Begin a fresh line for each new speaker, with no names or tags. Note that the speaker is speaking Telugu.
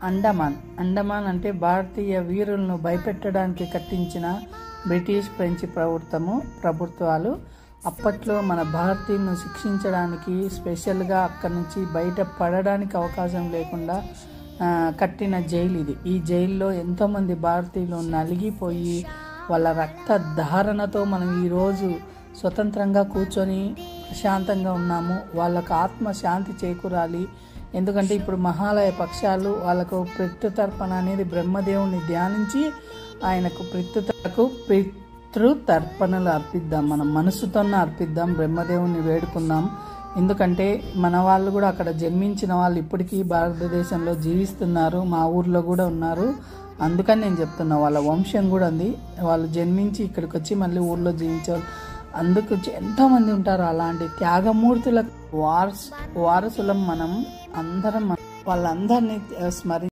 అండమాన్ అంటే భారతీయ వీరులను భయపెట్టడానికి కట్టించిన బ్రిటిష్ ఫ్రెంచ్ ప్రభుత్వాలు అప్పట్లో మన భారతీయులను శిక్షించడానికి స్పెషల్గా అక్కడి నుంచి బయట పడడానికి అవకాశం లేకుండా కట్టిన జైలు ఇది. ఈ జైల్లో ఎంతోమంది భారతీయులు నలిగిపోయి వాళ్ళ రక్త ధారణతో మనం ఈరోజు స్వతంత్రంగా కూర్చొని ప్రశాంతంగా ఉన్నాము. వాళ్ళకు ఆత్మ శాంతి చేకూరాలి. ఎందుకంటే ఇప్పుడు మహాలయ పక్షాలు వాళ్ళకు పితృతర్పణ అనేది బ్రహ్మదేవుని ధ్యానించి ఆయనకు పితృతర్పణలు అర్పిద్దాం. మనం మనసుతోనే అర్పిద్దాం, బ్రహ్మదేవుని వేడుకుందాం. ఎందుకంటే మన వాళ్ళు కూడా అక్కడ జన్మించిన వాళ్ళు ఇప్పటికీ భారతదేశంలో జీవిస్తున్నారు. మా ఊర్లో కూడా ఉన్నారు. అందుకని నేను చెప్తున్నా, వాళ్ళ వంశం కూడా ఉంది. వాళ్ళు జన్మించి ఇక్కడికి వచ్చి మళ్ళీ ఊర్లో జీవించారు. అందుకు ఎంతోమంది ఉంటారు. అలాంటి త్యాగమూర్తుల వారసులం మనం అందరం. వాళ్ళందరినీ